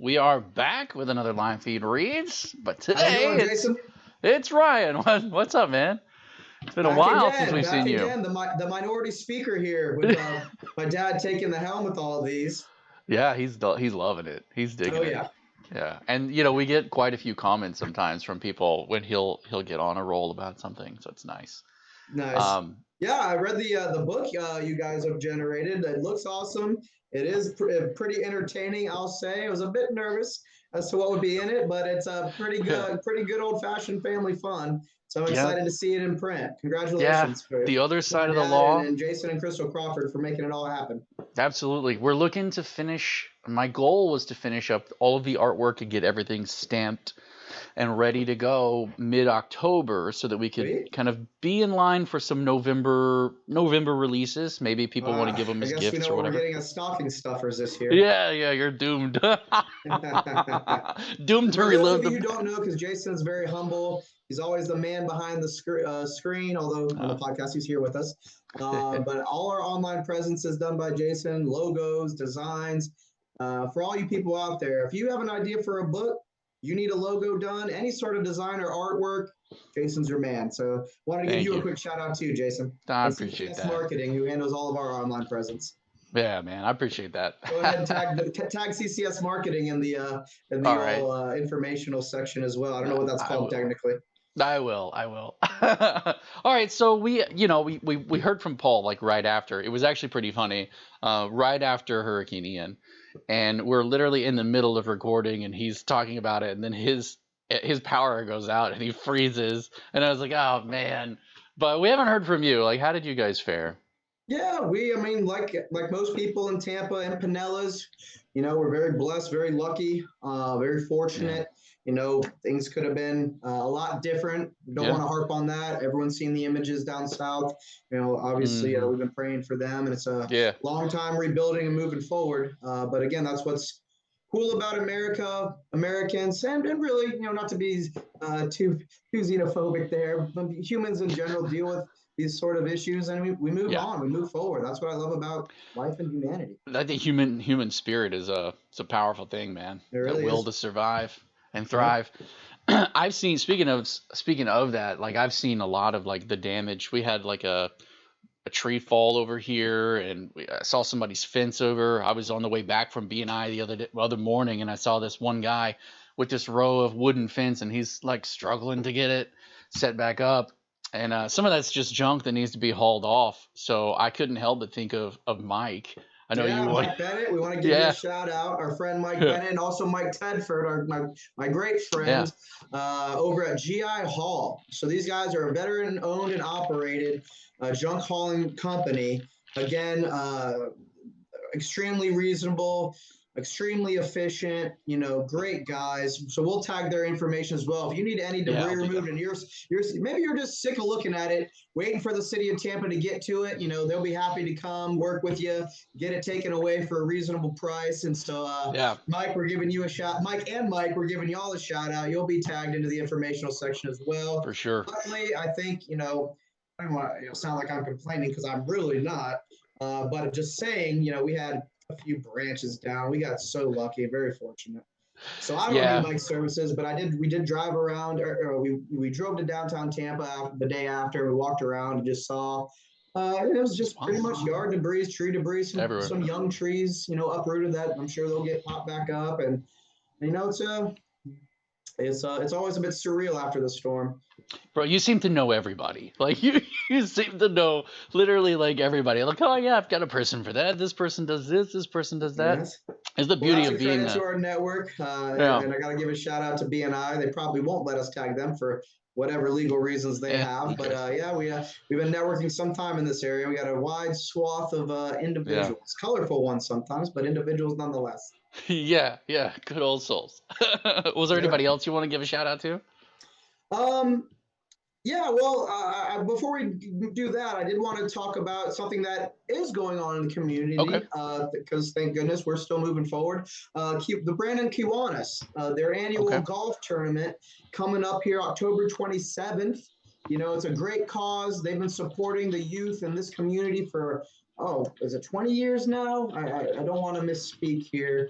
We are back with another Line Feed Reads, but How's it today going, Jason? it's Ryan. What's up, man? It's been a Back while since again, we've back seen you. again. The minority speaker here with my dad taking the helm with all of these. Yeah, he's loving it. He's Oh digging it. yeah, Yeah, and we get quite a few comments sometimes from people when he'll get on a roll about something, so it's nice. nice. Um, Yeah, I read the book you guys have generated. It looks awesome. It is pretty entertaining, I'll say. I was a bit nervous as to what would be in it, but it's a pretty good old fashioned family fun. So I'm yeah, excited to see it in print. yeah. Congratulations for The other my side of the dad law. and Jason and Crystal Crawford for making it all happen. Absolutely. We're looking to finish. My goal was to finish up all of the artwork and get everything stamped and ready to go mid-October so that we could Sweet. kind of be in line for some November releases. Maybe people want to give them I as guess we gifts know or what we're whatever. getting as stocking stuffers this year. Yeah, yeah, you're doomed. Doomed to For those relive of you who the. don't know, because Jason's very humble, he's always the man behind the screen, although on the Uh, podcast he's here with us. But all our online presence is done by Jason, logos, designs. For all you people out there, if you have an idea for a book, you need a logo done, any sort of design or artwork, Jason's your man. So wanted to give Thank you a you. quick shout out too, Jason, I and appreciate CCS that. Marketing, who handles all of our online presence. Yeah, man, I appreciate that. Go ahead and tag CCS Marketing in the All right. old informational section as well. I don't know what that's I called will. technically. I will. I will. All right. So we heard from Paul like right after. It was actually pretty funny. Right after Hurricane Ian, and we're literally in the middle of recording, and he's talking about it, and then his power goes out, and he freezes, and I was like, oh man. But we haven't heard from you. Like, how did you guys fare? Yeah, I mean, like most people in Tampa and Pinellas, we're very blessed, very lucky, very Yeah. fortunate. Things could have been a lot different. Don't Yeah. want to harp on that. Everyone's seen the images down south. Obviously, Hmm. we've been praying for them, and it's a Yeah. long time rebuilding and moving forward. But again, that's what's cool about America, Americans, and really, not to be too xenophobic there, but humans in general deal with these sort of issues, and we move Yeah. on, we move forward. That's what I love about life and humanity. I think human spirit is a powerful thing, man. It That really will is. to survive and Yep. thrive. I've seen speaking of that, like I've seen a lot of like the damage. We had like a tree fall over here, and I saw somebody's fence over. I was on the way back from BNI the other morning, and I saw this one guy with this row of wooden fence, and he's like struggling to get it set back up. And some of that's just junk that needs to be hauled off. So I couldn't help but think of Mike. I know you Yeah, would. Mike Bennett. We want to give you a Yeah. shout out. Our friend Mike Yeah. Bennett, and also Mike Tedford, my great Yeah. friend over at GI Hall. So these guys are a veteran owned and operated junk hauling company. Again, extremely reasonable, extremely efficient, great guys. So we'll tag their information as well. If you need any Yeah, debris I'll do removed that. and you're maybe you're just sick of looking at it, waiting for the city of Tampa to get to it, they'll be happy to come work with you, get it taken away for a reasonable price. And so Yeah, Mike, we're giving you a shout. Mike, we're giving you all a shout out. You'll be tagged into the informational section as well. for sure. Luckily, I think, I don't want to sound like I'm complaining because I'm really not. But just saying, we had a few branches down. We got so lucky, very fortunate. So I don't need Yeah. Mike's services, but we did drive around, or we drove to downtown Tampa the day after. We walked around and just saw. And it was just pretty much yard debris, tree debris, Everywhere. some young trees, uprooted that I'm sure they'll get popped back up, and it's always a bit surreal after the storm. Bro, you seem to know everybody. Like you seem to know literally like everybody. Like, oh yeah, I've got a person for that. This person does this person does that. Yes. It's the Well, beauty that's a of being credit to a. our network, Yeah. and I got to give a shout out to BNI. They probably won't let us tag them for whatever legal reasons they Yeah. have, but Okay. yeah, we've been networking some time in this area. We got a wide swath of Yeah. individuals, colorful ones sometimes, but individuals nonetheless. Yeah. Yeah. Good old souls. Was there Yeah. anybody else you want to give a shout out to? Um, Yeah, well, before we do that, I did want to talk about something that is going on in the Okay. community because thank goodness we're still moving forward. The Brandon Kiwanis, their annual Okay. golf tournament coming up here October 27th. It's a great cause. They've been supporting the youth in this community for, is it 20 years now? I don't want to misspeak here.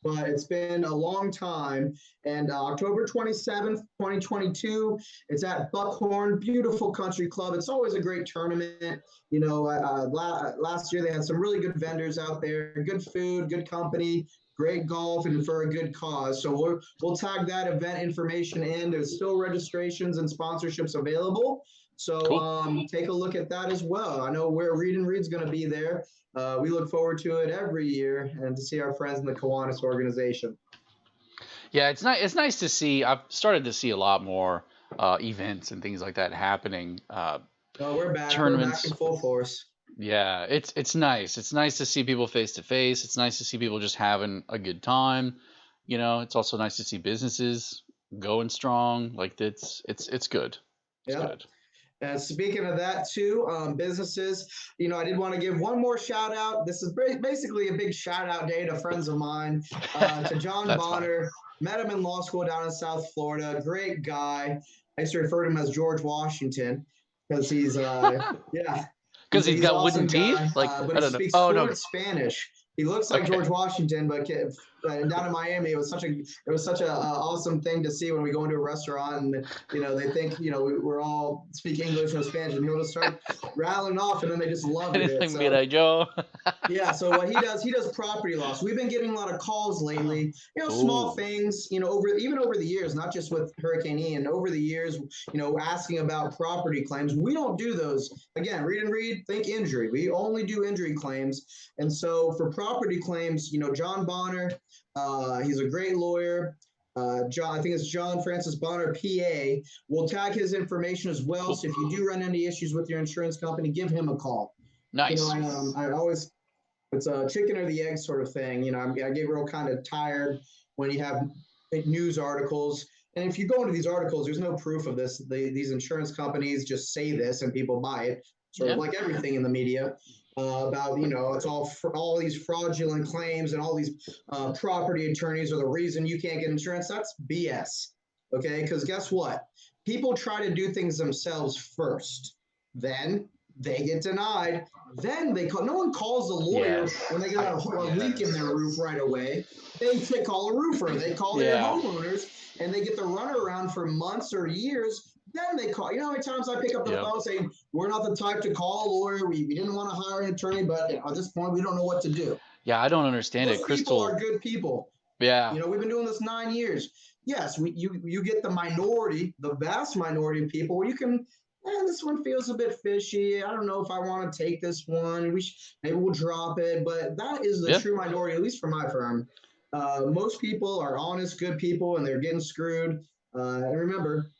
but it's been a long time. And October 27th, 2022, it's at Buckhorn, beautiful country club. It's always a great tournament. Last year they had some really good vendors out there, good food, good company, great golf, and for a good cause. So we'll tag that event information in. There's still registrations and sponsorships available. So Cool. take a look at that as well. I know where Read and Read's going to be there. We look forward to it every year and to see our friends in the Kiwanis organization. Yeah, it's nice to see. I've started to see a lot more events and things like that happening. Oh, we're back. We're back in Tournaments. full force. Yeah, it's nice. It's nice to see people face to face. It's nice to see people just having a good time. It's also nice to see businesses going strong. Like it's good. It's Yep. good. And speaking of that too, businesses, I did want to give one more shout out. This is basically a big shout out day to friends of mine, to John That's fine. Bonner. Met him in law school down in South Florida. Great guy. I used to refer to him as George Washington because yeah, Because he's he's an got wooden awesome teeth. guy. Like But I he don't know. speaks Oh no. fluent Spanish. He looks like Okay. George Washington, but down in Miami, it was such a awesome thing to see when we go into a restaurant and they think we're all speak English and Spanish, and he'll just start rattling off, and then they just love it. Anything So mira yo. yeah, so what he does property law. So we've been getting a lot of calls lately, small Oh. things, over the years, not just with Hurricane Ian, over the years, asking about property claims. We don't do those. Again, Read and Read, think injury. We only do injury claims. And so for property claims, John Bonner, he's a great lawyer. I think it's John Francis Bonner, PA. We'll tag his information as well. Cool. So if you do run into issues with your insurance company, give him a call. Nice. I always it's a chicken or the egg sort of thing. I get real kind of tired when you have news articles. And if you go into these articles, there's no proof of this. These insurance companies just say this and people buy it, sort of Yeah. like everything in the media about, it's all these fraudulent claims and all these property attorneys are the reason you can't get insurance. That's BS. Okay. Because guess what? People try to do things themselves first. Then they get denied. Then they call. No one calls the lawyer Yes. when they get a leak in their roof right away. They call a roofer. They call their Yeah. homeowners, and they get the runaround for months or years. Then they call. You know how many times I pick up the Yep. phone saying, "We're not the type to call a lawyer. We didn't want to hire an attorney, but at this point, we don't know what to do." Yeah, I don't understand it. Those people Crystal. are good people. Yeah. We've been doing this 9 years. Yes, you get the minority, the vast minority of people where you can. This one feels a bit fishy. I don't know if I want to take this one. Maybe we'll drop it. But that is the Yeah. true minority, at least for my firm. Most people are honest, good people, and they're getting screwed. And remember,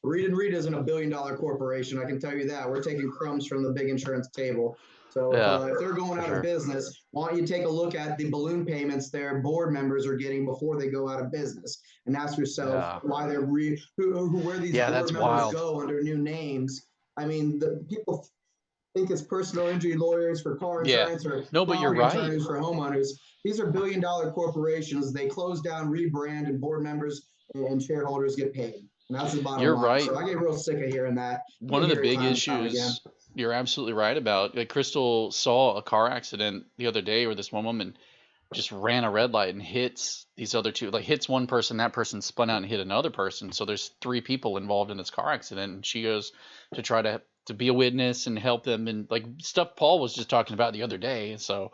Read and Read isn't a billion-dollar corporation. I can tell you that. We're taking crumbs from the big insurance table. So Yeah. if they're going For out sure. of business, why don't you take a look at the balloon payments their board members are getting before they go out of business, and ask yourself Yeah. why they're where these Yeah, board that's members wild. go under new names. I mean, the people think it's personal injury lawyers for car Yeah. insurance or No, but you're property right. attorneys for homeowners. These are billion-dollar corporations. They close down, rebrand, and board members and shareholders get paid. And that's the bottom You're line. right. So I get real sick of hearing that. One You of the hear it big time and time again. issues you're absolutely right about. Like Crystal saw a car accident the other day where this one woman just ran a red light and hits these other two, like hits one person, that person spun out and hit another person. So there's 3 people involved in this car accident, and she goes to try to be a witness and help them, and like stuff Paul was just talking about the other day. So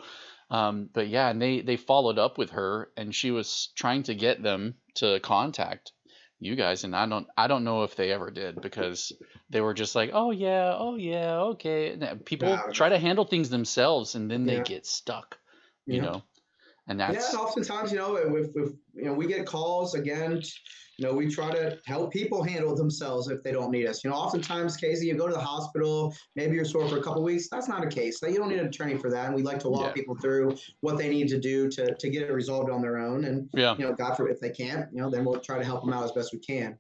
but yeah, and they followed up with her, and she was trying to get them to contact you guys, and I don't know if they ever did, because they were just like, oh yeah, okay. And people Nah, try to handle things themselves, and then they yeah, get stuck, yeah. and Yeah, and that's oftentimes, if we get calls again, we try to help people handle themselves if they don't need us. Oftentimes, Casey, you go to the hospital, maybe you're sore for a couple of weeks. That's not a case. You don't need an attorney for that. And we like to walk yeah, people through what they need to do to get it resolved on their own. And yeah, God forbid if they can't, then we'll try to help them out as best we can.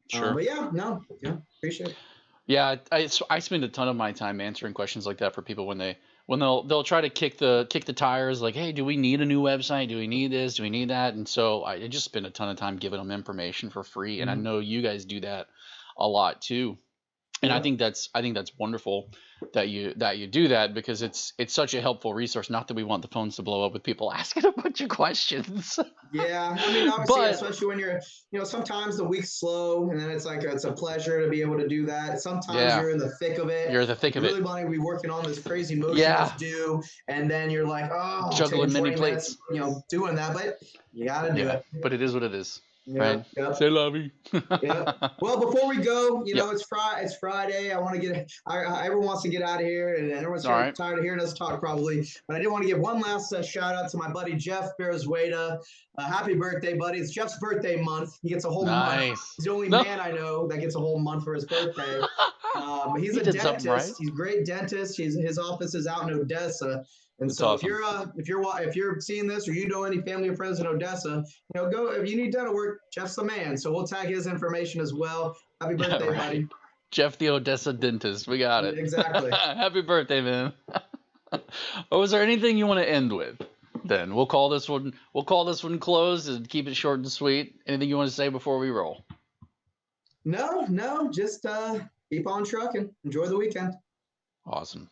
sure. But yeah, no, yeah, appreciate it. Yeah, I spend a ton of my time answering questions like that for people when they'll try to kick the tires, like, hey, do we need a new website? Do we need this? Do we need that? And so I just spend a ton of time giving them information for free, and I Mhm. know you guys do that a lot too. And Yeah. I think that's wonderful that you do that, because it's such a helpful resource. Not that we want the phones to blow up with people asking a bunch of questions, Yeah, I mean, obviously, but especially when you're, sometimes the week's slow, and then it's like it's a pleasure to be able to do that. Sometimes yeah, you're in the thick of it. you're the thick You of it. really want to be working on this crazy motion that's Yeah, due, and then you're like, oh, taking juggling many 20 minutes, plates. doing that, but you got to do Yeah, it. but it is what it is, Yeah, right? yep. Say lovey. Yeah. Well, before we go, Yep. it's Friday. It's Friday. I want to get. Everyone wants to get out of here, and everyone's All right. tired of hearing us talk, probably. But I did want to give one last shout out to my buddy Jeff Barrazueta. Happy birthday, buddy! It's Jeff's birthday month. He gets a whole month. Nice. He's the only No, man I know that gets a whole month for his birthday. He's he a did something right. dentist. He's a great dentist. His office is out in Odessa. And That's so awesome. if you're seeing this, or you know any family or friends in Odessa, go. If you need dental work, Jeff's the man. So we'll tag his information as well. Happy Yeah, birthday, right. buddy. Jeff the Odessa dentist. We got it. Exactly. Happy birthday, man. Or was there anything you want to end with? Then we'll call this one. We'll call this one closed and keep it short and sweet. Anything you want to say before we roll? No, just keep on trucking. Enjoy the weekend. Awesome.